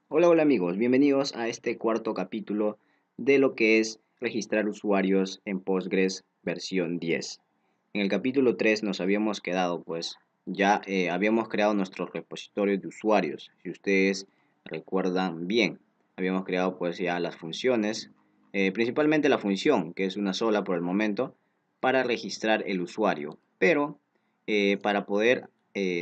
Hola, hola amigos, bienvenidos a este cuarto capítulo de lo que es registrar usuarios en Postgres versión 10. En el capítulo 3 nos habíamos quedado, pues ya habíamos creado nuestro repositorio de usuarios. Si ustedes recuerdan bien, habíamos creado pues ya las funciones, principalmente la función, que es una sola por el momento, para registrar el usuario. Pero para poder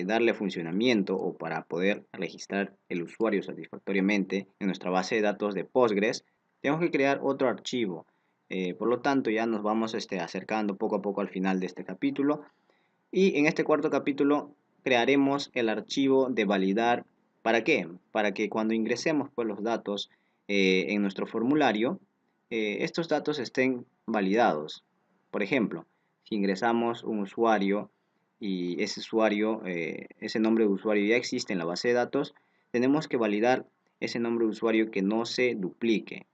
darle funcionamiento o para poder registrar el usuario satisfactoriamente en nuestra base de datos de Postgres, tenemos que crear otro archivo. Por lo tanto, ya nos vamos acercando poco a poco al final de este capítulo. Y en este cuarto capítulo crearemos el archivo de validar. ¿Para qué? Para que cuando ingresemos pues, los datos en nuestro formulario, estos datos estén validados. Por ejemplo, si ingresamos un usuario y ese usuario, ese nombre de usuario ya existe en la base de datos, tenemos que validar ese nombre de usuario que no se duplique.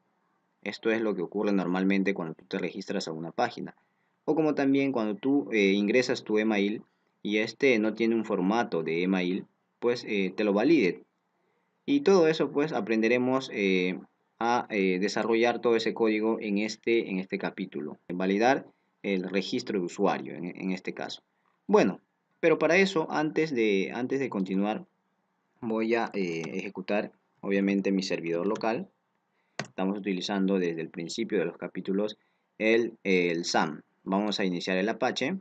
Esto es lo que ocurre normalmente cuando tú te registras a una página. O como también cuando tú ingresas tu email y este no tiene un formato de email, pues te lo valide. Y todo eso pues aprenderemos a desarrollar todo ese código en este capítulo. Validar el registro de usuario en este caso. Bueno, pero para eso antes de continuar voy a ejecutar obviamente mi servidor local. Estamos utilizando desde el principio de los capítulos el SAM. Vamos a iniciar el Apache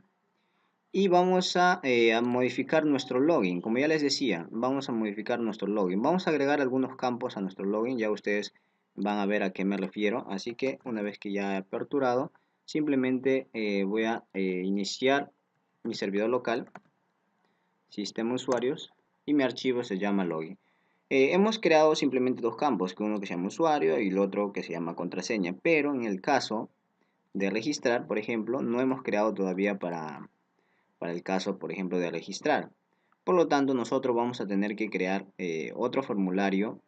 y vamos a modificar nuestro login. Como ya les decía, vamos a modificar nuestro login. Vamos a agregar algunos campos a nuestro login. Ya ustedes van a ver a qué me refiero. Así que una vez que ya he aperturado, simplemente voy a iniciar mi servidor local, sistema usuarios, y mi archivo se llama login. Hemos creado simplemente dos campos, que uno que se llama usuario y el otro que se llama contraseña, pero en el caso de registrar, por ejemplo, no hemos creado todavía para el caso, por ejemplo, de registrar. Por lo tanto, nosotros vamos a tener que crear otro formulario.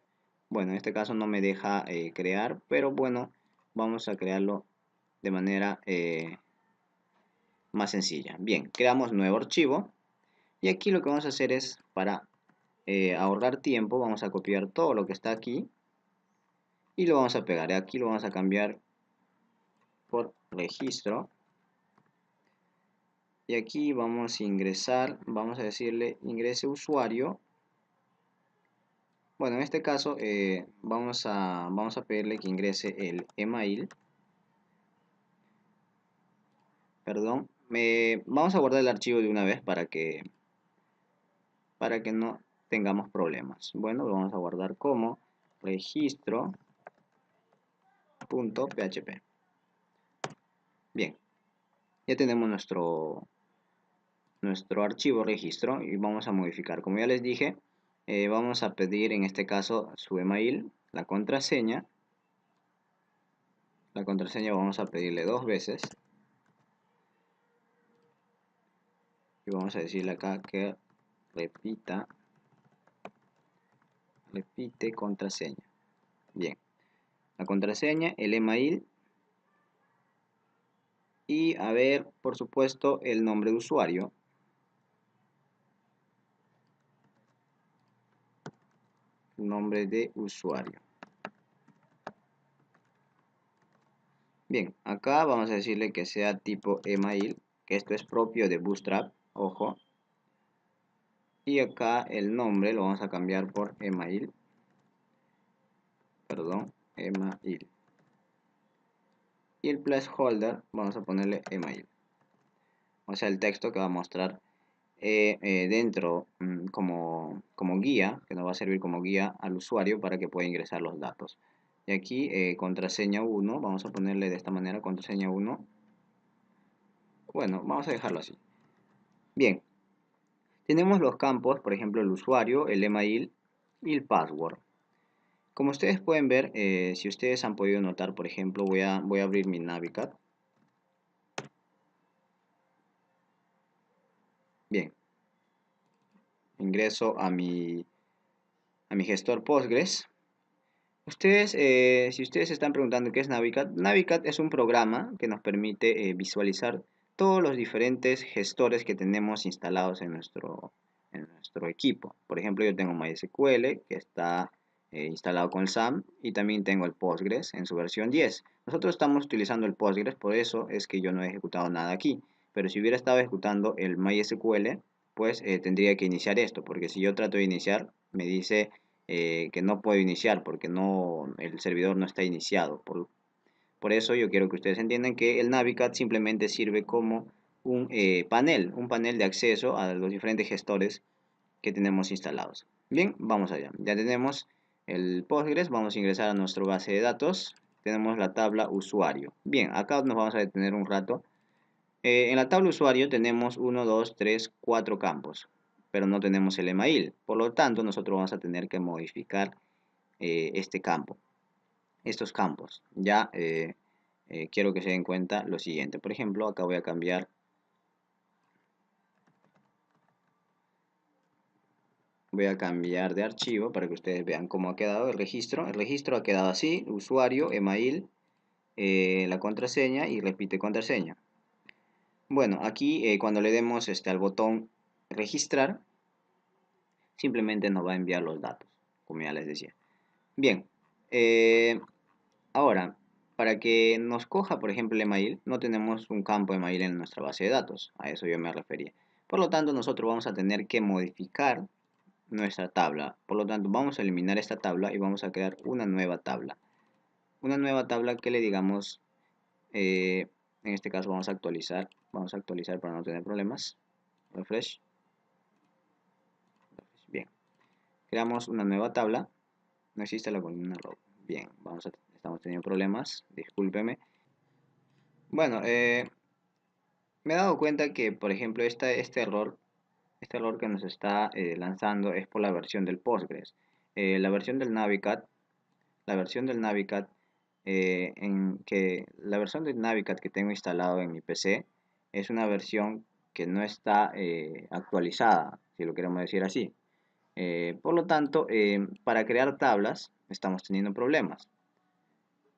Bueno, en este caso no me deja crear, pero bueno, vamos a crearlo de manera más sencilla. Bien, creamos nuevo archivo y aquí lo que vamos a hacer es para ahorrar tiempo, vamos a copiar todo lo que está aquí y lo vamos a pegar. Aquí lo vamos a cambiar por registro y aquí vamos a ingresar, vamos a decirle ingrese usuario. Bueno, en este caso vamos a pedirle que ingrese el email, perdón. Vamos a guardar el archivo de una vez para que no tengamos problemas. Bueno, lo vamos a guardar como registro.php. Bien, ya tenemos nuestro archivo registro y vamos a modificar. Como ya les dije, vamos a pedir en este caso su email, la contraseña. La contraseña vamos a pedirle dos veces y vamos a decirle acá que repite contraseña. Bien, la contraseña, el email y a ver, por supuesto, el nombre de usuario. Nombre de usuario. Bien, acá vamos a decirle que sea tipo email, que esto es propio de Bootstrap, ojo. Y acá el nombre lo vamos a cambiar por email, perdón, email. Y el placeholder vamos a ponerle email. O sea, el texto que va a mostrar dentro como guía, que nos va a servir como guía al usuario para que pueda ingresar los datos. Y aquí contraseña 1, vamos a ponerle de esta manera contraseña 1. Bueno, vamos a dejarlo así. Bien, tenemos los campos, por ejemplo, el usuario, el email y el password. Como ustedes pueden ver, si ustedes han podido notar, por ejemplo, voy a abrir mi Navicat. Bien, ingreso a mi gestor Postgres. Ustedes, si ustedes se están preguntando qué es Navicat, Navicat es un programa que nos permite visualizar todos los diferentes gestores que tenemos instalados en nuestro equipo. Por ejemplo, yo tengo MySQL que está instalado con el SAM, y también tengo el Postgres en su versión 10. Nosotros estamos utilizando el Postgres, por eso es que yo no he ejecutado nada aquí. Pero si hubiera estado ejecutando el MySQL, pues tendría que iniciar esto, porque si yo trato de iniciar, me dice que no puedo iniciar porque el servidor no está iniciado. Por eso yo quiero que ustedes entiendan que el Navicat simplemente sirve como un panel de acceso a los diferentes gestores que tenemos instalados. Bien, vamos allá. Ya tenemos el Postgres, vamos a ingresar a nuestra base de datos. Tenemos la tabla usuario. Bien, acá nos vamos a detener un rato. En la tabla usuario tenemos 1, 2, 3, 4 campos, pero no tenemos el email. Por lo tanto, nosotros vamos a tener que modificar estos campos. Ya quiero que se den cuenta lo siguiente. Por ejemplo, acá voy a cambiar de archivo para que ustedes vean cómo ha quedado el registro. El registro ha quedado así: usuario, email, la contraseña y repite contraseña. Bueno, aquí cuando le demos al botón registrar, simplemente nos va a enviar los datos, como ya les decía. Bien, eh, ahora, para que nos coja, por ejemplo, el email, no tenemos un campo email en nuestra base de datos. A eso yo me refería. Por lo tanto, nosotros vamos a tener que modificar nuestra tabla. Por lo tanto, vamos a eliminar esta tabla y vamos a crear una nueva tabla. Una nueva tabla que le digamos, en este caso vamos a actualizar. Vamos a actualizar para no tener problemas. Refresh. Bien. Creamos una nueva tabla. No existe la columna row. Bien, estamos teniendo problemas. Discúlpeme. Bueno, me he dado cuenta que, por ejemplo, este error que nos está lanzando es por la versión del Postgres. La versión del Navicat, la versión del Navicat, la versión del Navicat que tengo instalado en mi PC es una versión que no está actualizada, si lo queremos decir así. Por lo tanto, para crear tablas estamos teniendo problemas.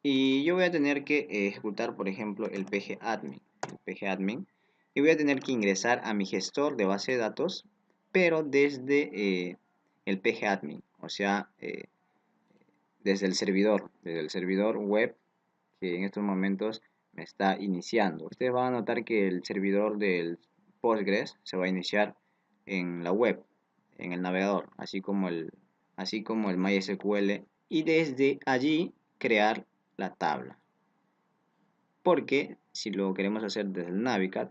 Y yo voy a tener que ejecutar, por ejemplo, el pgadmin, y voy a tener que ingresar a mi gestor de base de datos, pero desde el pgadmin, o sea, desde el servidor web que en estos momentos me está iniciando. Ustedes van a notar que el servidor del Postgres se va a iniciar en la web, en el navegador, así como el MySQL, y desde allí crear la tabla. Porque si lo queremos hacer desde el Navicat,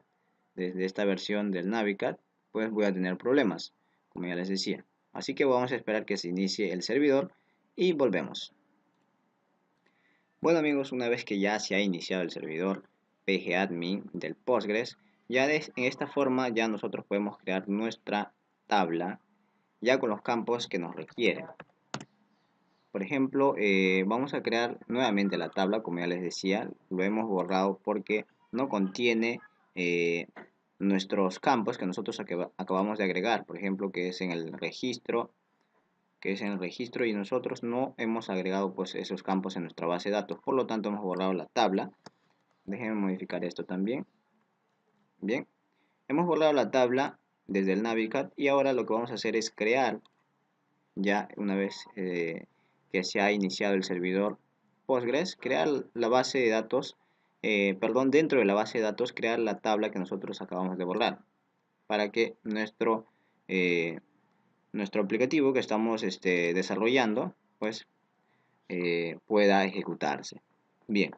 desde esta versión del Navicat, pues voy a tener problemas, como ya les decía. Así que vamos a esperar que se inicie el servidor y volvemos. Bueno amigos, una vez que ya se ha iniciado el servidor pgadmin del Postgres, en esta forma ya nosotros podemos crear nuestra tabla ya con los campos que nos requieren. Por ejemplo, vamos a crear nuevamente la tabla, como ya les decía, lo hemos borrado porque no contiene eh, nuestros campos que nosotros acabamos de agregar, por ejemplo, que es en el registro, y nosotros no hemos agregado pues esos campos en nuestra base de datos, por lo tanto hemos borrado la tabla. Déjenme modificar esto también. Bien, hemos borrado la tabla desde el Navicat y ahora lo que vamos a hacer es crear, ya una vez que se ha iniciado el servidor Postgres, crear la base de datos, dentro de la base de datos crear la tabla que nosotros acabamos de borrar, para que nuestro aplicativo que estamos desarrollando pues pueda ejecutarse. Bien,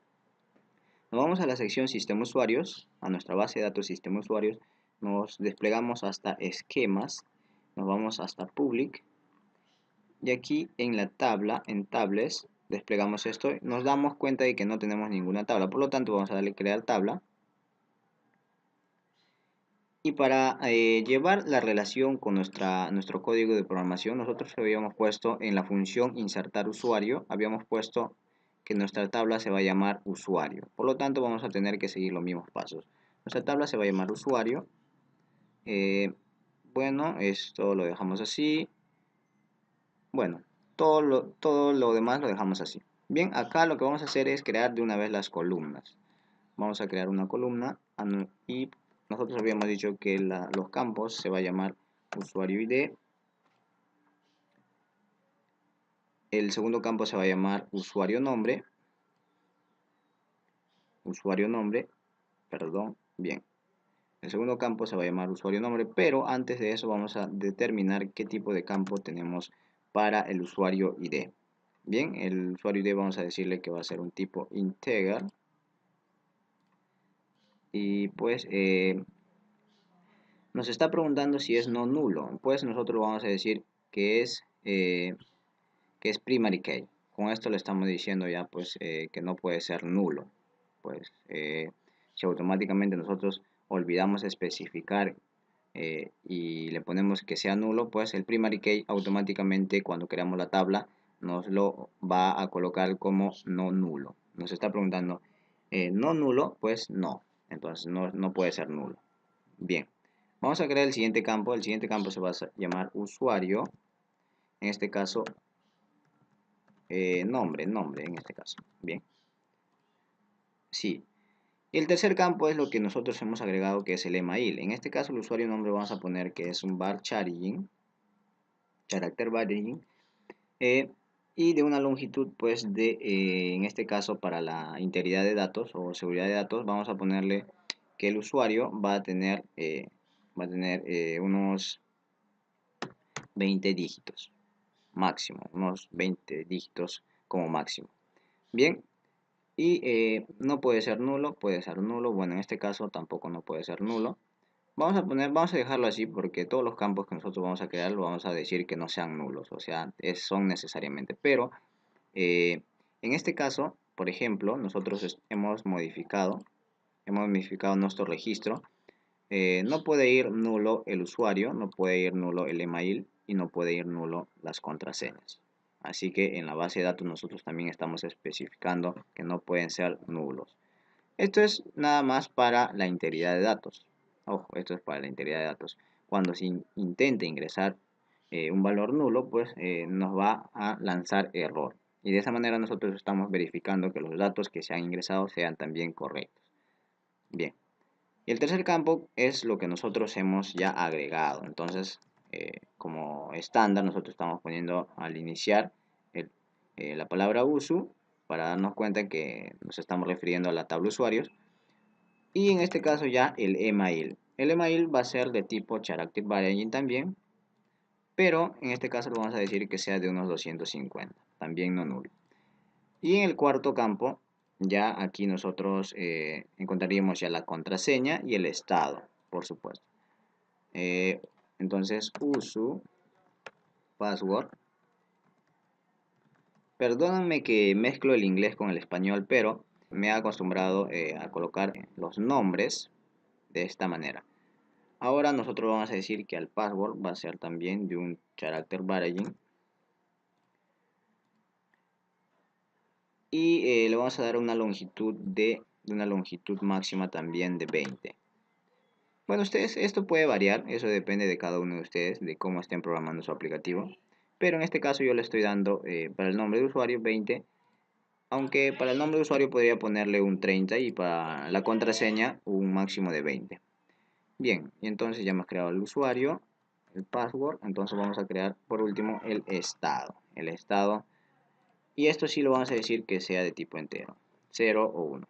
nos vamos a la sección Sistema Usuarios, a nuestra base de datos Sistema Usuarios, nos desplegamos hasta Esquemas, nos vamos hasta Public, y aquí en la tabla, en Tables, desplegamos esto, nos damos cuenta de que no tenemos ninguna tabla, por lo tanto vamos a darle Crear Tabla. Y para llevar la relación con nuestro código de programación, nosotros habíamos puesto en la función insertar usuario, habíamos puesto que nuestra tabla se va a llamar usuario. Por lo tanto, vamos a tener que seguir los mismos pasos. Nuestra tabla se va a llamar usuario. Bueno, esto lo dejamos así. Bueno, todo lo demás lo dejamos así. Bien, acá lo que vamos a hacer es crear de una vez las columnas. Vamos a crear una columna y nosotros habíamos dicho que los campos se va a llamar usuario ID, el segundo campo se va a llamar usuario nombre, perdón, bien. El segundo campo se va a llamar usuario nombre, pero antes de eso vamos a determinar qué tipo de campo tenemos para el usuario ID. Bien, el usuario ID vamos a decirle que va a ser un tipo integer. Y pues nos está preguntando si es no nulo. Pues nosotros vamos a decir que es primary key. Con esto le estamos diciendo ya pues que no puede ser nulo. Pues si automáticamente nosotros olvidamos especificar y le ponemos que sea nulo, pues el primary key automáticamente cuando creamos la tabla nos lo va a colocar como no nulo. Nos está preguntando no nulo, pues no. Entonces no puede ser nulo. Bien, vamos a crear el siguiente campo. El siguiente campo se va a llamar usuario. En este caso nombre en este caso. Bien, sí. Y el tercer campo es lo que nosotros hemos agregado, que es el email. En este caso el usuario nombre vamos a poner que es un varchar character varchar, y de una longitud pues en este caso para la integridad de datos o seguridad de datos vamos a ponerle que el usuario va a tener unos 20 dígitos máximo, unos 20 dígitos como máximo. Bien, y no puede ser nulo, puede ser nulo. Bueno, en este caso tampoco no puede ser nulo. Vamos a dejarlo así porque todos los campos que nosotros vamos a crear lo vamos a decir que no sean nulos, o sea, son necesariamente. Pero en este caso, por ejemplo, nosotros hemos modificado nuestro registro. No puede ir nulo el usuario, no puede ir nulo el email y no puede ir nulo las contraseñas. Así que en la base de datos nosotros también estamos especificando que no pueden ser nulos. Esto es nada más para la integridad de datos. Ojo, esto es para la integridad de datos. Cuando se intente ingresar un valor nulo, pues nos va a lanzar error. Y de esa manera nosotros estamos verificando que los datos que se han ingresado sean también correctos. Bien. Y el tercer campo es lo que nosotros hemos ya agregado. Entonces, como estándar, nosotros estamos poniendo al iniciar la palabra usu para darnos cuenta que nos estamos refiriendo a la tabla usuarios. Y en este caso ya el email. El email va a ser de tipo character variable también, pero en este caso lo vamos a decir que sea de unos 250, también no nulo. Y en el cuarto campo, ya aquí nosotros encontraríamos ya la contraseña y el estado, por supuesto. Entonces, usu, password. Perdónenme que mezclo el inglés con el español, pero me he acostumbrado a colocar los nombres de esta manera. Ahora nosotros vamos a decir que el password va a ser también de un character variable. Y le vamos a dar una longitud una longitud máxima también de 20. Bueno, esto puede variar, eso depende de cada uno de ustedes, de cómo estén programando su aplicativo. Pero en este caso yo le estoy dando para el nombre de usuario 20, aunque para el nombre de usuario podría ponerle un 30 y para la contraseña un máximo de 20. Bien, y entonces ya hemos creado el usuario, el password, entonces vamos a crear por último el estado. Y esto sí lo vamos a decir que sea de tipo entero, 0 o 1.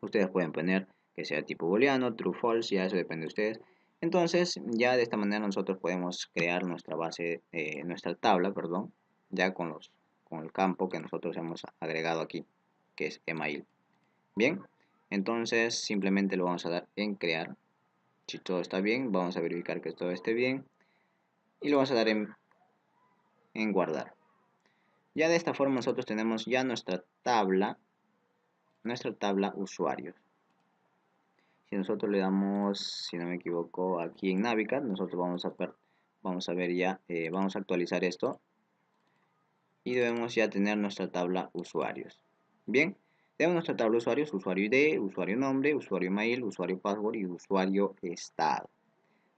Ustedes pueden poner que sea tipo booleano, true, false, ya eso depende de ustedes. Entonces, ya de esta manera nosotros podemos crear nuestra nuestra tabla, perdón, ya con el campo que nosotros hemos agregado aquí, que es email. Bien, entonces simplemente lo vamos a dar en crear. Si todo está bien, vamos a verificar que todo esté bien y lo vamos a dar en guardar. Ya de esta forma nosotros tenemos ya nuestra tabla usuarios. Si nosotros le damos, si no me equivoco, aquí en Navigat, nosotros vamos a ver ya, vamos a actualizar esto y debemos ya tener nuestra tabla usuarios. Bien, tenemos nuestra tabla usuarios, usuario ID, usuario nombre, usuario email, usuario password y usuario estado.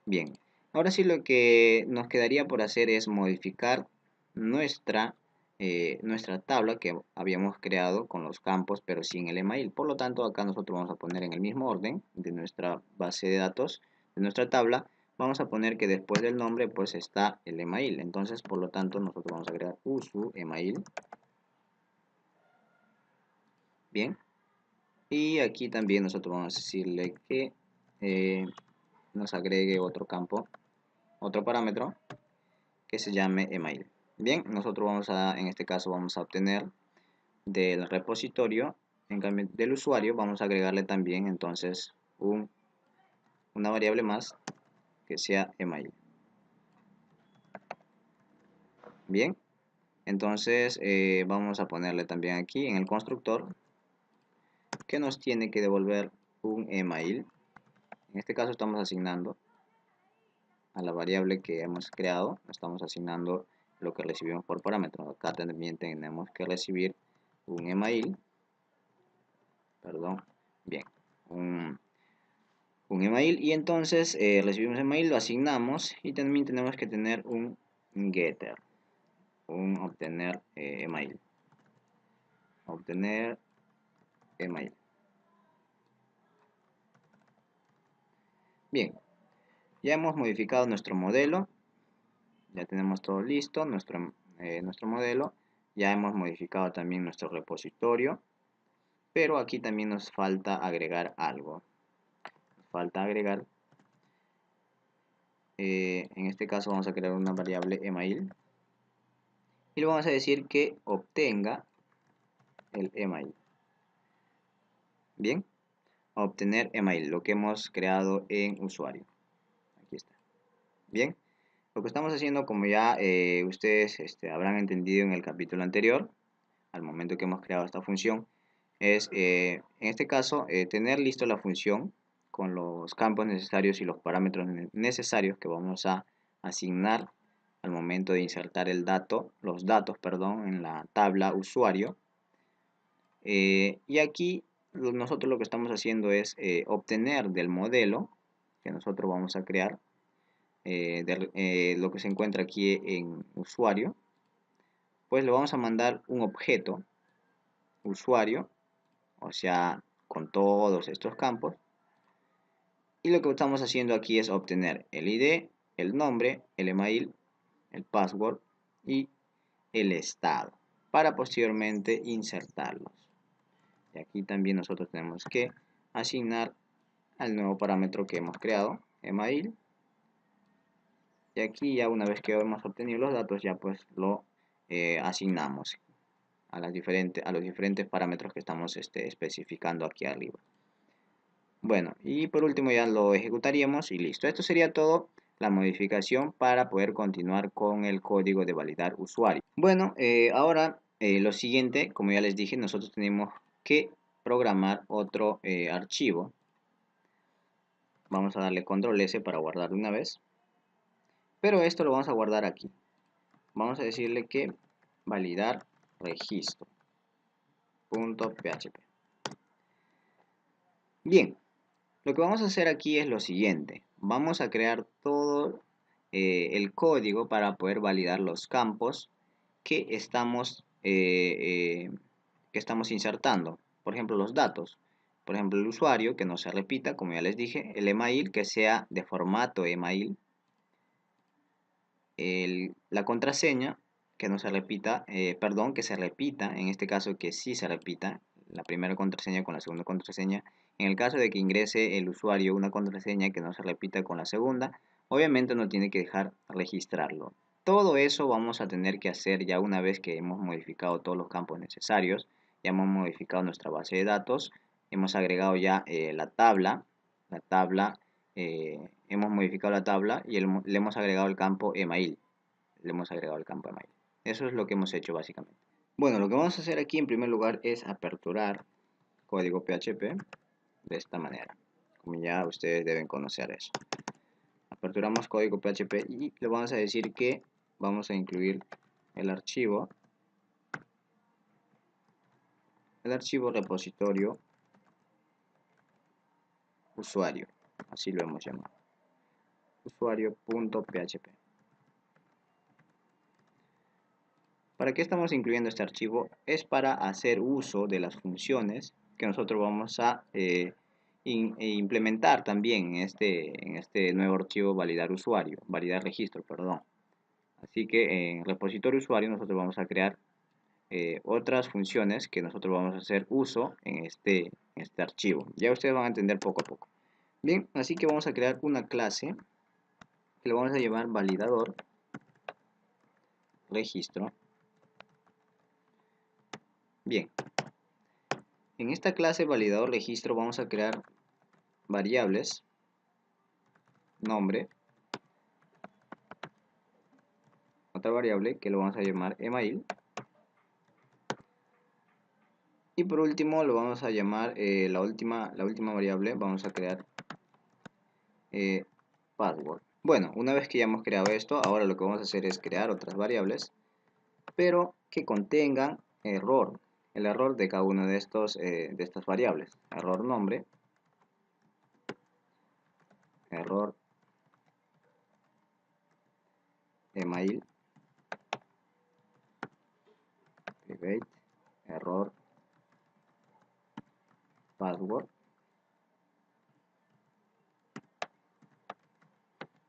Bien, ahora sí lo que nos quedaría por hacer es modificar nuestra tabla que habíamos creado con los campos, pero sin el email. Por lo tanto, acá nosotros vamos a poner en el mismo orden de nuestra base de datos, de nuestra tabla, vamos a poner que después del nombre pues está el email. Entonces, por lo tanto, nosotros vamos a agregar usu email. Bien. Y aquí también nosotros vamos a decirle que nos agregue otro campo, otro parámetro que se llame email. Bien, nosotros vamos a, en este caso vamos a obtener del repositorio, en cambio del usuario, vamos a agregarle también entonces una variable más que sea email. Bien, entonces vamos a ponerle también aquí en el constructor que nos tiene que devolver un email. En este caso estamos asignando a la variable que hemos creado, estamos asignando lo que recibimos por parámetro. Acá también tenemos que recibir un email, perdón, bien, un email, y entonces recibimos email, lo asignamos, y también tenemos que tener un getter, un obtener email. Bien, ya hemos modificado nuestro modelo, ya tenemos todo listo, nuestro modelo, ya hemos modificado también nuestro repositorio, pero aquí también nos falta agregar algo. Nos falta agregar, en este caso vamos a crear una variable email y le vamos a decir que obtenga el email. Bien, obtener email, lo que hemos creado en usuario. Aquí está. Bien, lo que estamos haciendo, como ya ustedes habrán entendido en el capítulo anterior, al momento que hemos creado esta función, es en este caso tener listo la función con los campos necesarios y los parámetros necesarios que vamos a asignar al momento de insertar los datos, perdón, en la tabla usuario. Y aquí nosotros lo que estamos haciendo es obtener del modelo que nosotros vamos a crear, lo que se encuentra aquí en usuario, pues le vamos a mandar un objeto usuario, o sea, con todos estos campos. Y lo que estamos haciendo aquí es obtener el ID, el nombre, el email, el password y el estado, para posteriormente insertarlos. Y aquí también nosotros tenemos que asignar al nuevo parámetro que hemos creado, email. Y aquí ya una vez que hemos obtenido los datos, ya pues lo asignamos a los diferentes parámetros que estamos especificando aquí arriba. Bueno, y por último ya lo ejecutaríamos y listo. Esto sería todo la modificación para poder continuar con el código de validar usuario. Bueno, ahora lo siguiente, como ya les dije, nosotros tenemos que programar otro archivo. Vamos a darle control S para guardar de una vez. Pero esto lo vamos a guardar aquí. Vamos a decirle que validar registro.php. Bien, lo que vamos a hacer aquí es lo siguiente. Vamos a crear todo el código para poder validar los campos que estamos insertando. Por ejemplo, los datos. Por ejemplo, el usuario, que no se repita, como ya les dije. El email, que sea de formato email. La contraseña, que no se repita, perdón, que se repita, en este caso que sí se repita, la primera contraseña con la segunda contraseña. En el caso de que ingrese el usuario una contraseña que no se repita con la segunda, obviamente no tiene que dejar registrarlo. Todo eso vamos a tener que hacer ya una vez que hemos modificado todos los campos necesarios, ya hemos modificado nuestra base de datos, hemos agregado ya hemos modificado la tabla y le hemos agregado el campo email. Eso es lo que hemos hecho básicamente. Bueno, lo que vamos a hacer aquí en primer lugar es aperturar código PHP de esta manera. Como ya ustedes deben conocer eso. Aperturamos código PHP y le vamos a decir que vamos a incluir el archivo repositorio usuario. Así lo hemos llamado. Usuario.php. ¿Para qué estamos incluyendo este archivo? Es para hacer uso de las funciones que nosotros vamos a implementar también en este nuevo archivo validar registro, perdón. Así que en repositorio usuario nosotros vamos a crear otras funciones que nosotros vamos a hacer uso en este archivo. Ya ustedes van a entender poco a poco. Bien, así que vamos a crear una clase que lo vamos a llamar validador registro. Bien, en esta clase validador registro vamos a crear variables, nombre, otra variable que lo vamos a llamar email, y por último lo vamos a llamar la última variable, vamos a crear password. Bueno, una vez que ya hemos creado esto, ahora lo que vamos a hacer es crear otras variables, pero que contengan error, el error de cada una de estas variables. Error nombre, error email, private, error password,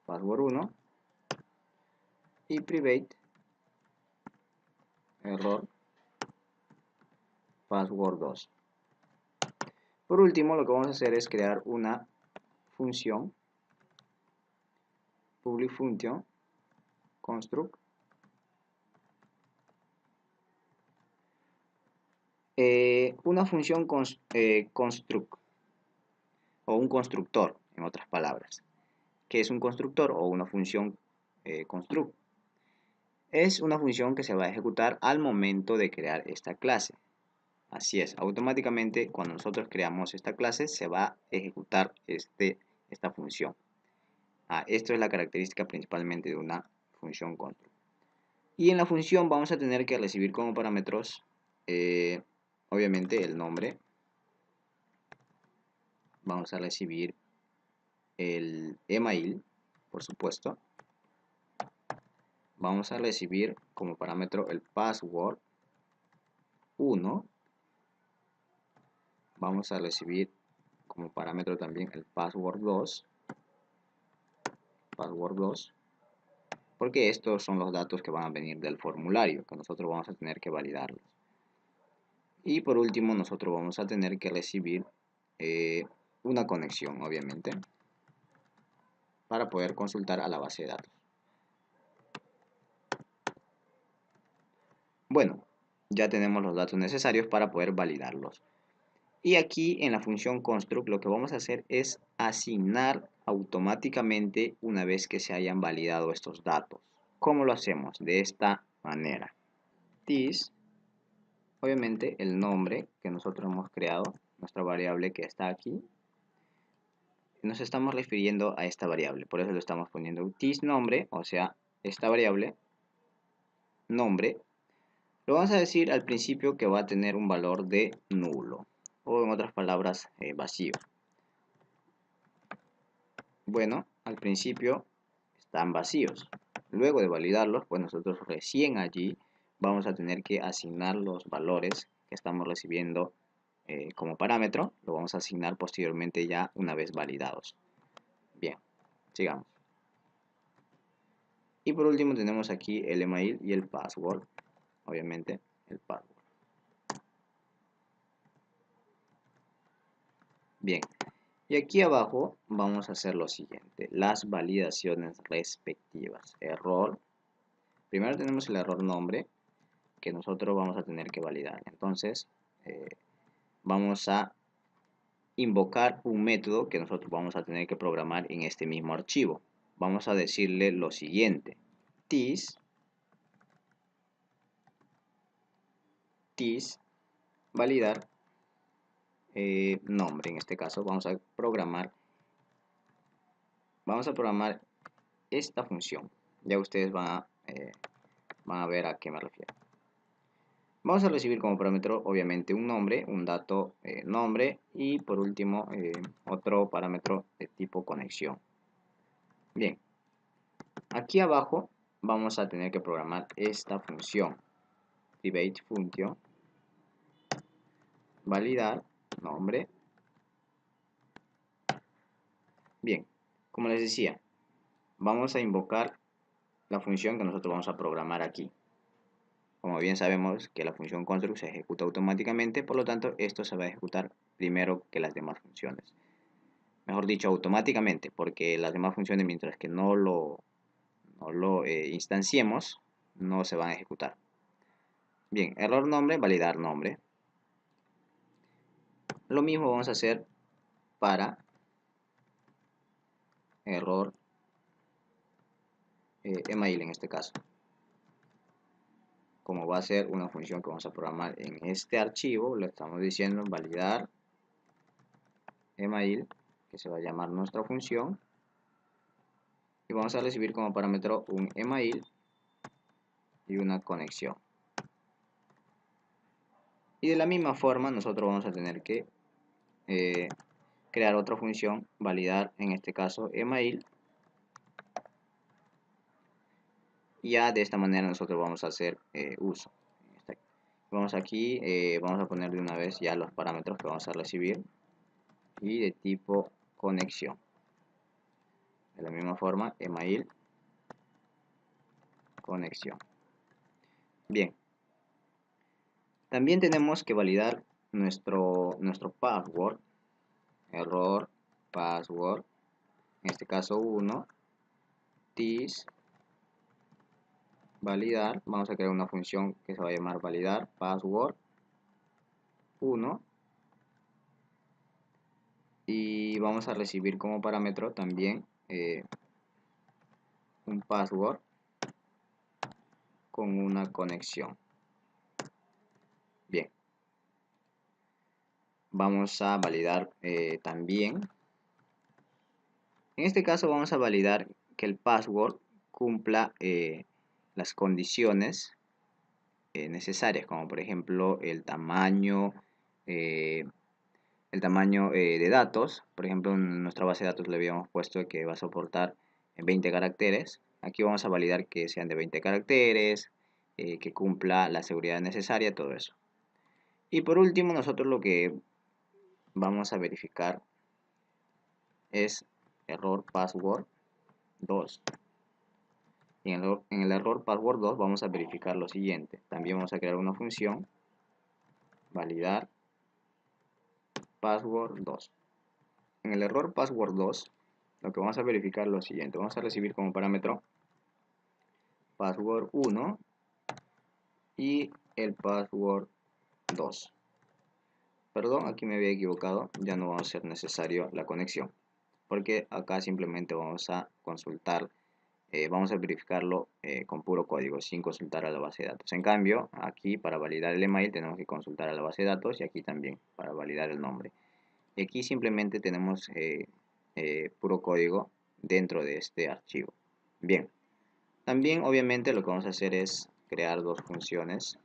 password 1 y private, error password 2. Por último, lo que vamos a hacer es crear una función, public function, construct, una función construct o un constructor, en otras palabras. ¿Qué es un constructor o una función construct? Es una función que se va a ejecutar al momento de crear esta clase. Así es, automáticamente cuando nosotros creamos esta clase se va a ejecutar esta función. Esto es la característica principalmente de una función construct. Y en la función vamos a tener que recibir como parámetros, obviamente, el nombre. Vamos a recibir el email, por supuesto. Vamos a recibir como parámetro el password 1. Vamos a recibir como parámetro también el password 2. Porque estos son los datos que van a venir del formulario, que nosotros vamos a tener que validarlos. Y por último, nosotros vamos a tener que recibir una conexión, obviamente, para poder consultar a la base de datos. Bueno, ya tenemos los datos necesarios para poder validarlos. Y aquí en la función construct lo que vamos a hacer es asignar automáticamente una vez que se hayan validado estos datos. ¿Cómo lo hacemos? De esta manera. This, obviamente el nombre que nosotros hemos creado, nuestra variable que está aquí, nos estamos refiriendo a esta variable, por eso lo estamos poniendo this nombre, o sea, esta variable nombre, lo vamos a decir al principio que va a tener un valor de nulo, o en otras palabras, vacío. Bueno, al principio están vacíos. Luego de validarlos, pues nosotros recién allí vamos a tener que asignar los valores que estamos recibiendo como parámetro. Lo vamos a asignar posteriormente ya una vez validados. Bien, sigamos. Y por último tenemos aquí el email y el password. Obviamente el password. Bien, y aquí abajo vamos a hacer lo siguiente. Las validaciones respectivas. Error. Primero tenemos el error nombre, que nosotros vamos a tener que validar. Entonces, vamos a invocar un método que nosotros vamos a tener que programar en este mismo archivo. Vamos a decirle lo siguiente. This validar nombre. En este caso vamos a programar esta función. Ya ustedes van a ver a qué me refiero. Vamos a recibir como parámetro obviamente un nombre, un dato nombre y por último otro parámetro de tipo conexión. Bien, aquí abajo vamos a tener que programar esta función private function validar nombre Bien, como les decía, vamos a invocar la función que nosotros vamos a programar aquí. Como bien sabemos que la función construct se ejecuta automáticamente, por lo tanto esto se va a ejecutar primero que las demás funciones. Mejor dicho, automáticamente, porque las demás funciones, mientras que no lo instanciemos, no se van a ejecutar. Bien, error nombre, validar nombre. Lo mismo vamos a hacer para error email en este caso. Como va a ser una función que vamos a programar en este archivo, le estamos diciendo validar email, que se va a llamar nuestra función, y vamos a recibir como parámetro un email y una conexión. Y de la misma forma nosotros vamos a tener que crear otra función, validar en este caso email. Y ya de esta manera nosotros vamos a hacer uso. Vamos aquí, vamos a poner de una vez ya los parámetros que vamos a recibir y de tipo conexión. De la misma forma, email, conexión. Bien. También tenemos que validar nuestro password, error, password, en este caso 1, this, validar, vamos a crear una función que se va a llamar validar password 1 y vamos a recibir como parámetro también un password con una conexión. Bien, vamos a validar también, en este caso vamos a validar que el password cumpla las condiciones necesarias, como por ejemplo eh, el tamaño de datos. Por ejemplo, en nuestra base de datos le habíamos puesto que va a soportar 20 caracteres. Aquí vamos a validar que sean de 20 caracteres, que cumpla la seguridad necesaria, todo eso. Y por último, nosotros lo que vamos a verificar es error password 2. Y en el error password 2 vamos a verificar lo siguiente. También vamos a crear una función, validar password 2. En el error password 2, lo que vamos a verificar es lo siguiente. Vamos a recibir como parámetro password 1 y el password 2. Perdón, aquí me había equivocado. Ya no va a ser necesario la conexión, porque acá simplemente vamos a consultar, vamos a verificarlo con puro código, sin consultar a la base de datos. En cambio, aquí para validar el email tenemos que consultar a la base de datos y aquí también para validar el nombre. Y aquí simplemente tenemos puro código dentro de este archivo. Bien, también obviamente lo que vamos a hacer es crear dos funciones,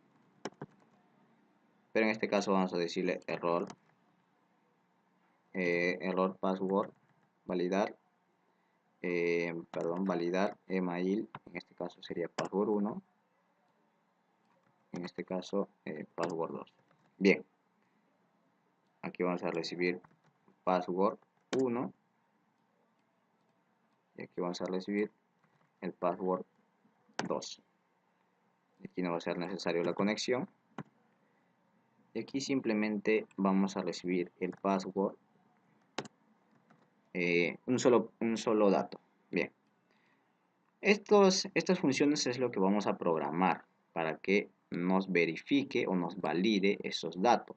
pero en este caso vamos a decirle error, error password, validar, validar email, en este caso sería password 1, en este caso password 2. Bien, aquí vamos a recibir password 1 y aquí vamos a recibir el password 2. Aquí no va a ser necesario la conexión. Y aquí simplemente vamos a recibir el password, un solo dato. Bien, estas funciones es lo que vamos a programar para que nos verifique o nos valide esos datos.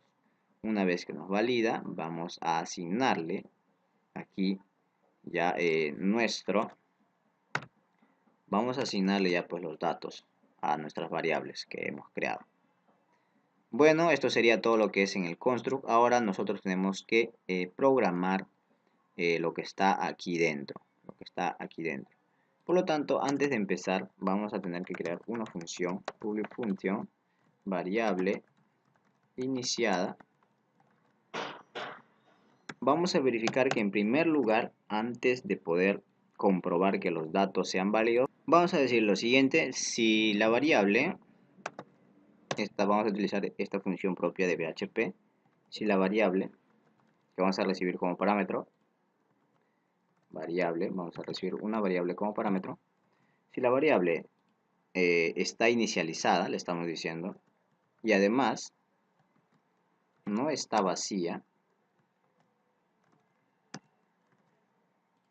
Una vez que nos valida, vamos a asignarle aquí ya vamos a asignarle ya pues los datos a nuestras variables que hemos creado. Bueno, esto sería todo lo que es en el construct. Ahora nosotros tenemos que programar lo que está aquí dentro. Por lo tanto, antes de empezar, vamos a tener que crear una función, public function, variable iniciada. Vamos a verificar que en primer lugar, antes de poder comprobar que los datos sean válidos, vamos a decir lo siguiente: si la variable, vamos a utilizar esta función propia de PHP, si la variable que vamos a recibir como parámetro variable, vamos a recibir una variable como parámetro. Si la variable está inicializada, le estamos diciendo, y además no está vacía,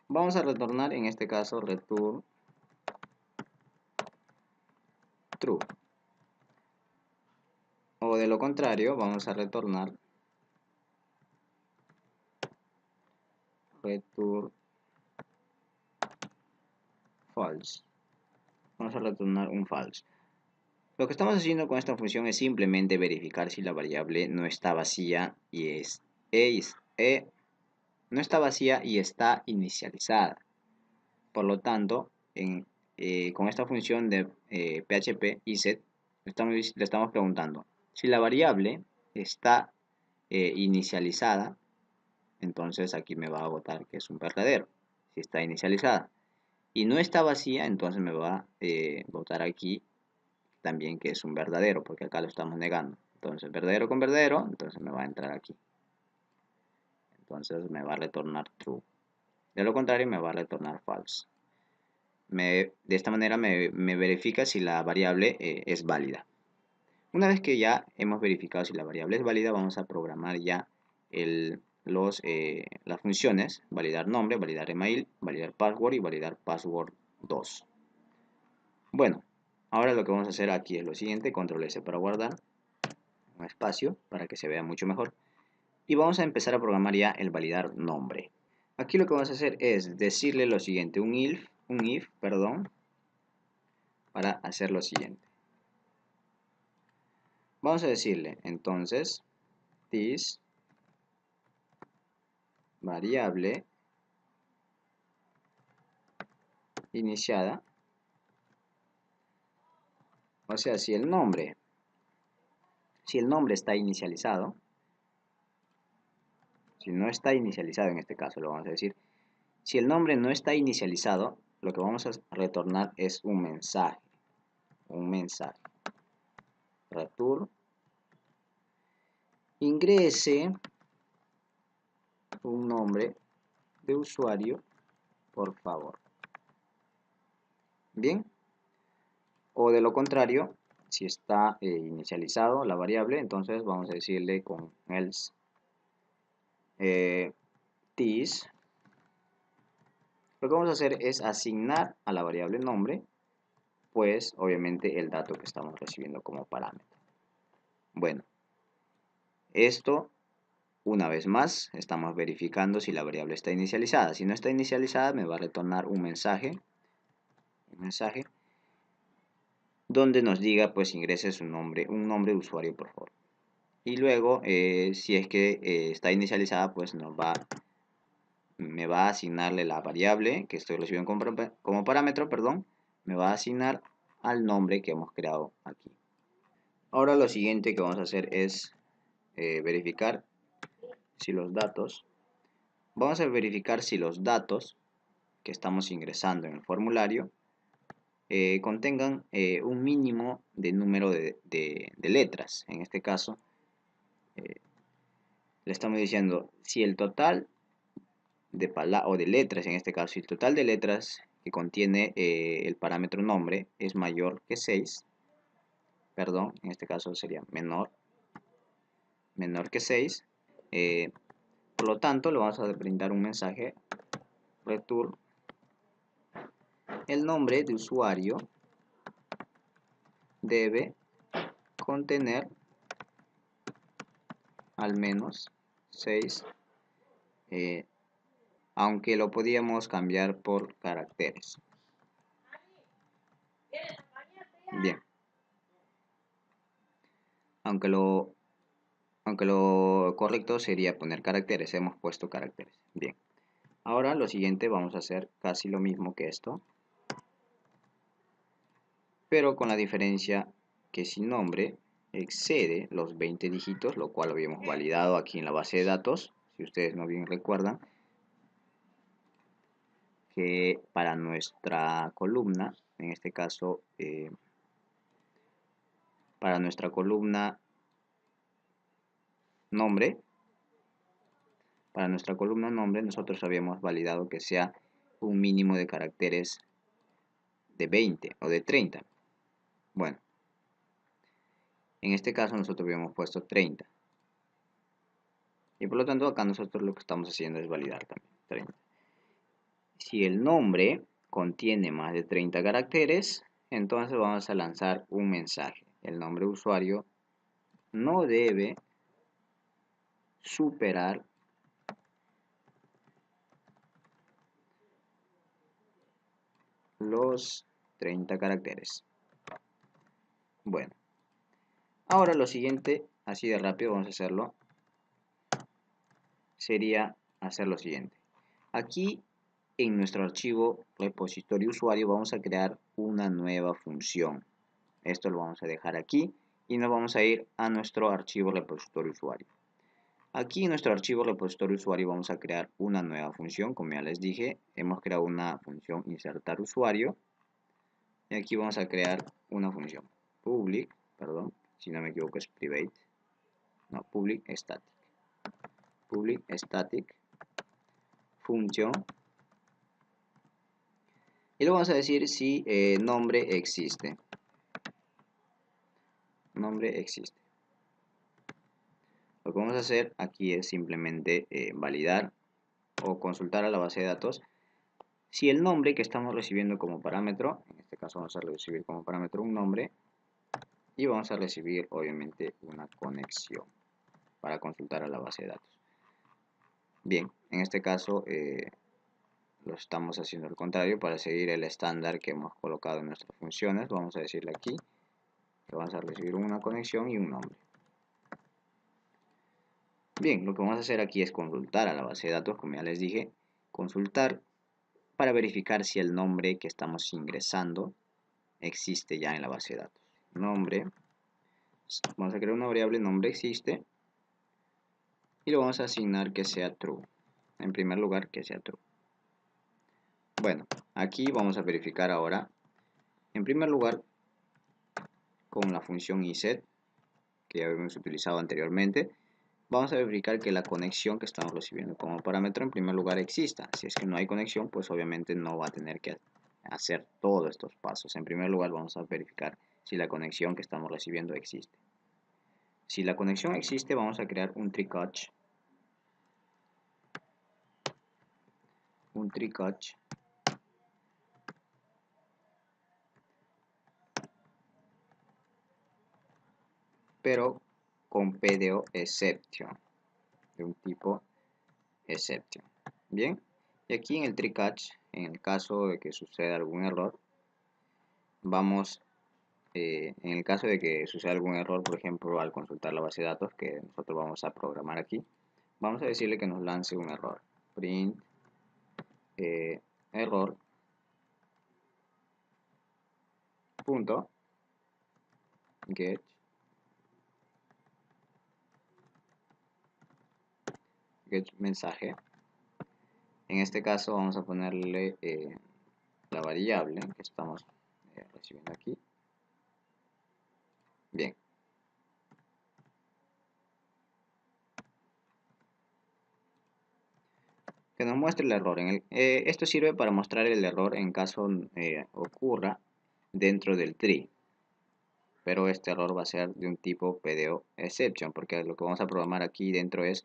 vamos a retornar en este caso return true. O de lo contrario, vamos a retornar return false. Vamos a retornar un false. Lo que estamos haciendo con esta función es simplemente verificar si la variable no está vacía y no está vacía y está inicializada. Por lo tanto, con esta función de PHP iset le estamos preguntando si la variable está inicializada, entonces aquí me va a botar que es un verdadero, si está inicializada. Y no está vacía, entonces me va a botar aquí también que es un verdadero, porque acá lo estamos negando. Entonces, verdadero con verdadero, entonces me va a entrar aquí. Entonces me va a retornar true. De lo contrario, me va a retornar false. De esta manera me verifica si la variable es válida. Una vez que ya hemos verificado si la variable es válida, vamos a programar ya las funciones, validar nombre, validar email, validar password y validar password 2. Bueno, ahora lo que vamos a hacer aquí es lo siguiente, control S para guardar un espacio para que se vea mucho mejor. Y vamos a empezar a programar ya el validar nombre. Aquí lo que vamos a hacer es decirle lo siguiente, un if, para hacer lo siguiente. Vamos a decirle entonces this variable iniciada, o sea, si el nombre está inicializado, si no está inicializado en este caso, lo vamos a decir, si el nombre no está inicializado, lo que vamos a retornar es un mensaje, return, ingrese un nombre de usuario, por favor. Bien, o de lo contrario, si está inicializado la variable, entonces vamos a decirle con else this. Lo que vamos a hacer es asignar a la variable nombre, pues obviamente el dato que estamos recibiendo como parámetro. Bueno, esto una vez más estamos verificando si la variable está inicializada. Si no está inicializada me va a retornar un mensaje donde nos diga pues ingrese su nombre, un nombre de usuario por favor. Y luego si es que está inicializada pues me va a asignarle la variable que estoy recibiendo como parámetro, me va a asignar al nombre que hemos creado aquí. Ahora lo siguiente que vamos a hacer es verificar si los datos, vamos a verificar si los datos que estamos ingresando en el formulario contengan un mínimo de número de letras. En este caso le estamos diciendo si el total de letras, en este caso, si el total de letras que contiene el parámetro nombre es mayor que 6, perdón, en este caso sería menor que 6, por lo tanto le vamos a brindar un mensaje return el nombre de usuario debe contener al menos 6, aunque lo podíamos cambiar por caracteres. Bien, aunque lo correcto sería poner caracteres, hemos puesto caracteres. Bien, ahora lo siguiente vamos a hacer casi lo mismo que esto, pero con la diferencia que si nombre excede los 20 dígitos, lo cual habíamos validado aquí en la base de datos, si ustedes no bien recuerdan, que para nuestra columna, en este caso, para nuestra columna nombre, nosotros habíamos validado que sea un mínimo de caracteres de 20 o de 30. Bueno, en este caso nosotros habíamos puesto 30. Y por lo tanto acá nosotros lo que estamos haciendo es validar también 30. Si el nombre contiene más de 30 caracteres, entonces vamos a lanzar un mensaje. El nombre de usuario no debe superar los 30 caracteres. Bueno, ahora lo siguiente, así de rápido vamos a hacerlo, sería hacer lo siguiente. Aquí en nuestro archivo repositorio usuario vamos a crear una nueva función. Esto lo vamos a dejar aquí y nos vamos a ir a nuestro archivo repositorio usuario. Aquí en nuestro archivo repositorio usuario vamos a crear una nueva función. Como ya les dije, hemos creado una función insertar usuario. Y aquí vamos a crear una función public, perdón, si no me equivoco es private, no, public static function, y le vamos a decir si nombre existe. Lo que vamos a hacer aquí es simplemente validar o consultar a la base de datos si el nombre que estamos recibiendo como parámetro, en este caso vamos a recibir como parámetro un nombre, y vamos a recibir obviamente una conexión para consultar a la base de datos. Bien, en este caso lo estamos haciendo al contrario para seguir el estándar que hemos colocado en nuestras funciones. Vamos a decirle aquí que vamos a recibir una conexión y un nombre. Bien, lo que vamos a hacer aquí es consultar a la base de datos, como ya les dije, consultar para verificar si el nombre que estamos ingresando existe ya en la base de datos. Nombre, vamos a crear una variable nombre existe y lo vamos a asignar que sea true. En primer lugar, que sea true. Bueno, aquí vamos a verificar ahora, en primer lugar, con la función iset, que ya habíamos utilizado anteriormente, vamos a verificar que la conexión que estamos recibiendo como parámetro en primer lugar exista. Si es que no hay conexión, pues obviamente no va a tener que hacer todos estos pasos. En primer lugar vamos a verificar si la conexión que estamos recibiendo existe. Si la conexión existe, vamos a crear un try catch. Pero con PDO exception, de un tipo exception. Bien, y aquí en el try catch, en el caso de que suceda algún error, vamos, en el caso de que suceda algún error, por ejemplo, al consultar la base de datos que nosotros vamos a programar aquí, vamos a decirle que nos lance un error. Print error punto get mensaje. En este caso vamos a ponerle la variable que estamos recibiendo aquí. Bien. Que nos muestre el error. Esto sirve para mostrar el error en caso ocurra dentro del tree. Pero este error va a ser de un tipo PDO exception, porque lo que vamos a programar aquí dentro es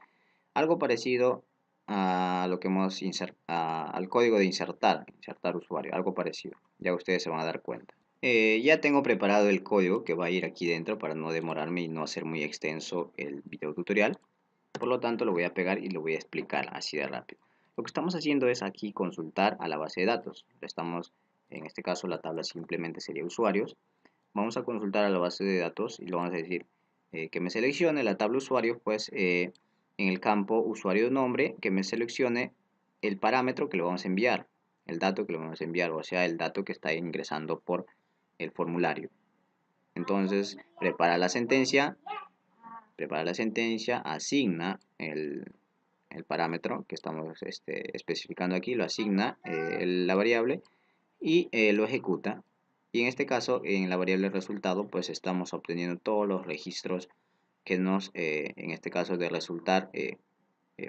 algo parecido a lo que hemos al código de insertar usuario, algo parecido. Ya ustedes se van a dar cuenta. Ya tengo preparado el código que va a ir aquí dentro para no demorarme y no hacer muy extenso el video tutorial. Por lo tanto, lo voy a pegar y lo voy a explicar así de rápido. Lo que estamos haciendo es aquí consultar a la base de datos. Estamos, en este caso, la tabla simplemente sería usuarios. Vamos a consultar a la base de datos y lo vamos a decir que me seleccione la tabla usuarios, pues en el campo usuario nombre, que me seleccione el parámetro que le vamos a enviar, el dato que le vamos a enviar, o sea, el dato que está ingresando por el formulario. Entonces, prepara la sentencia, asigna el parámetro que estamos especificando aquí, lo asigna la variable y lo ejecuta. Y en este caso, en la variable resultado, pues estamos obteniendo todos los registros que nos, en este caso de resultar,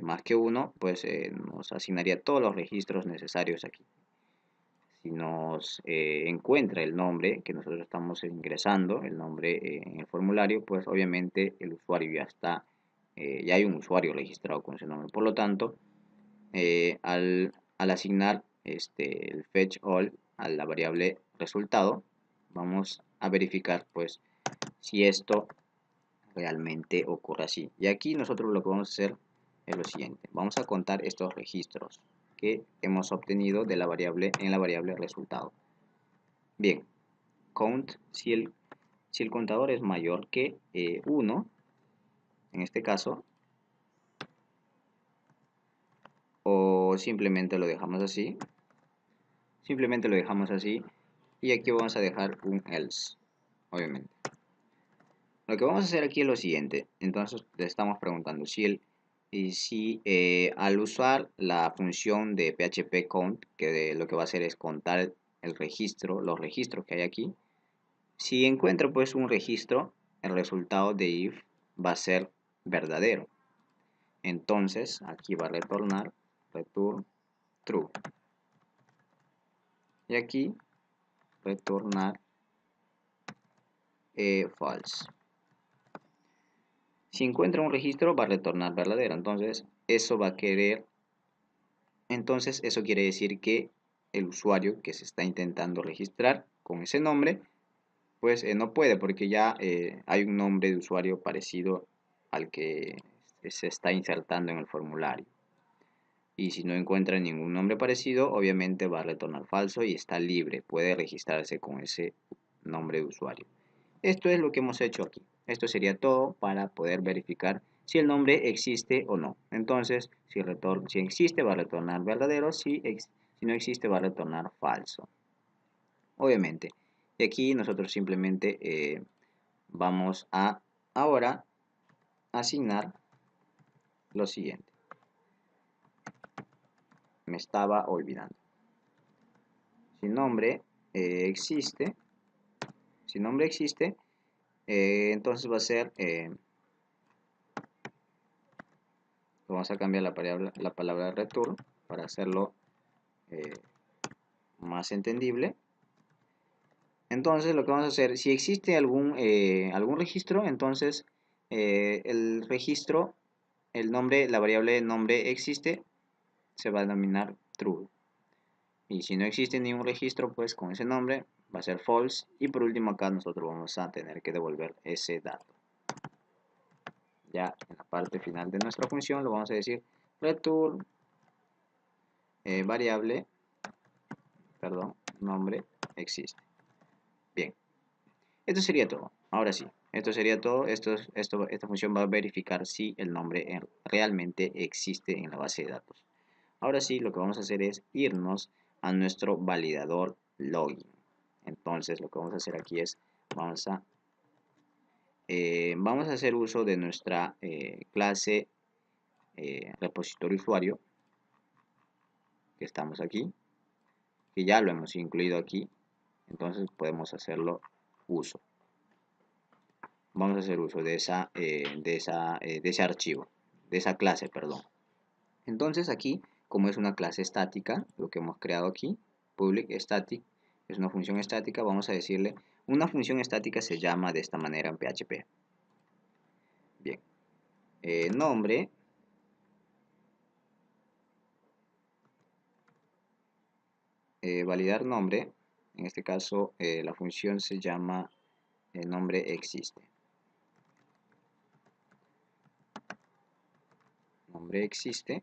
más que 1, pues nos asignaría todos los registros necesarios aquí. Si nos encuentra el nombre que nosotros estamos ingresando, el nombre en el formulario, pues obviamente el usuario ya está, ya hay un usuario registrado con ese nombre. Por lo tanto, al asignar el fetch all a la variable resultado, vamos a verificar pues si esto realmente ocurre así. Y aquí nosotros lo que vamos a hacer es lo siguiente: vamos a contar estos registros que hemos obtenido de la variable en la variable resultado. Bien, count, si el contador es mayor que 1, en este caso, o simplemente lo dejamos así, y aquí vamos a dejar un else, obviamente. Lo que vamos a hacer aquí es lo siguiente. Entonces le estamos preguntando si al usar la función de PHP count, que lo que va a hacer es contar los registros que hay aquí, si encuentra pues un registro, el resultado de if va a ser verdadero. Entonces aquí va a retornar return true. Y aquí retornar false. Si encuentra un registro va a retornar verdadero. Entonces eso quiere decir que el usuario que se está intentando registrar con ese nombre, pues no puede, porque ya hay un nombre de usuario parecido al que se está insertando en el formulario. Y si no encuentra ningún nombre parecido, obviamente va a retornar falso y está libre, puede registrarse con ese nombre de usuario. Esto es lo que hemos hecho aquí. Esto sería todo para poder verificar si el nombre existe o no. Entonces, si existe va a retornar verdadero, si no existe va a retornar falso. Obviamente. Y aquí nosotros simplemente vamos a ahora asignar lo siguiente. Me estaba olvidando. Si nombre existe, entonces va a ser, vamos a cambiar la palabra return para hacerlo más entendible. Entonces lo que vamos a hacer, si existe algún registro, entonces el registro, la variable nombre existe, se va a denominar true. Y si no existe ningún registro, pues con ese nombre va a ser false. Y por último acá nosotros vamos a tener que devolver ese dato. Ya en la parte final de nuestra función lo vamos a decir return variable, nombre existe. Bien, esto sería todo. Ahora sí, esto sería todo. Esta función va a verificar si el nombre realmente existe en la base de datos. Ahora sí, lo que vamos a hacer es irnos a nuestro validador login. Entonces lo que vamos a hacer aquí es, vamos a hacer uso de nuestra clase repositorio usuario, que estamos aquí, que ya lo hemos incluido aquí. Entonces podemos hacerlo uso. Vamos a hacer uso de ese archivo, de esa clase, perdón. Entonces aquí, como es una clase estática, lo que hemos creado aquí, public static, es una función estática, vamos a decirle, una función estática se llama de esta manera en PHP. Bien, nombre, validar nombre, en este caso la función se llama nombre existe. Nombre existe.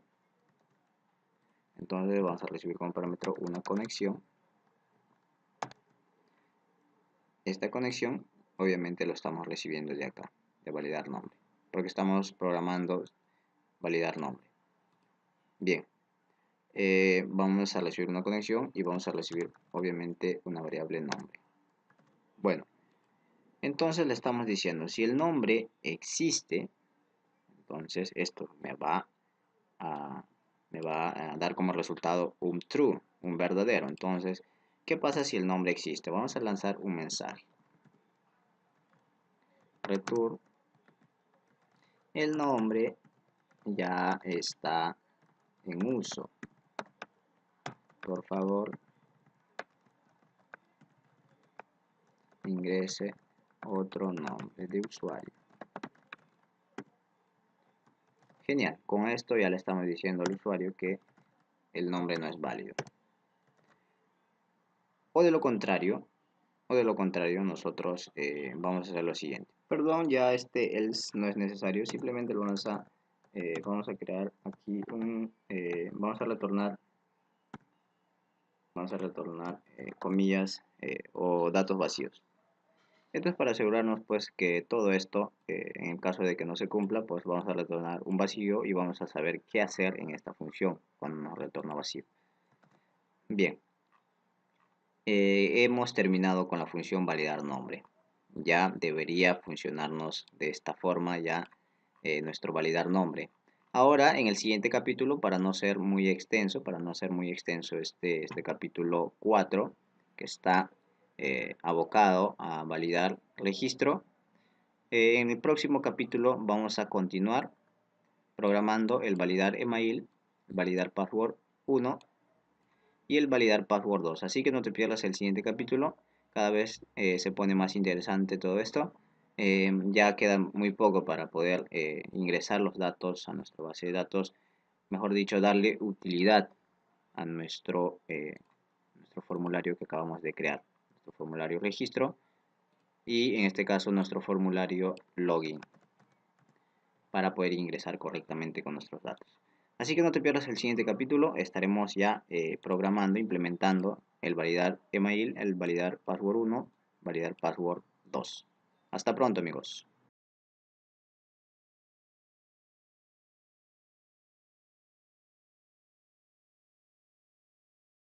Entonces vamos a recibir como parámetro una conexión. Esta conexión obviamente lo estamos recibiendo de acá, de validar nombre, porque estamos programando validar nombre. Bien, vamos a recibir una conexión y vamos a recibir obviamente una variable nombre. Bueno, entonces le estamos diciendo, si el nombre existe, entonces esto me va a dar como resultado un true, un verdadero. Entonces, ¿qué pasa si el nombre existe? Vamos a lanzar un mensaje. Return el nombre ya está en uso. Por favor, ingrese otro nombre de usuario. Genial, con esto ya le estamos diciendo al usuario que el nombre no es válido. O de lo contrario, nosotros vamos a hacer lo siguiente. Perdón, ya este else no es necesario, simplemente lo vamos a crear aquí vamos a retornar comillas o datos vacíos. Esto es para asegurarnos pues que todo esto, en el caso de que no se cumpla, pues vamos a retornar un vacío y vamos a saber qué hacer en esta función cuando nos retorna vacío. Bien, hemos terminado con la función validar nombre. Ya debería funcionarnos de esta forma ya nuestro validar nombre. Ahora, en el siguiente capítulo, para no ser muy extenso, este capítulo 4, que está abocado a validar registro, en el próximo capítulo vamos a continuar programando el validar email, validar password 1 y el validar password 2. Así que no te pierdas el siguiente capítulo. Cada vez se pone más interesante todo esto. Ya queda muy poco para poder ingresar los datos a nuestra base de datos. Mejor dicho, darle utilidad a nuestro formulario que acabamos de crear. Nuestro formulario registro y en este caso nuestro formulario login, para poder ingresar correctamente con nuestros datos. Así que no te pierdas el siguiente capítulo, estaremos ya programando, implementando el validar email, el validar password 1, validar password 2. Hasta pronto, amigos.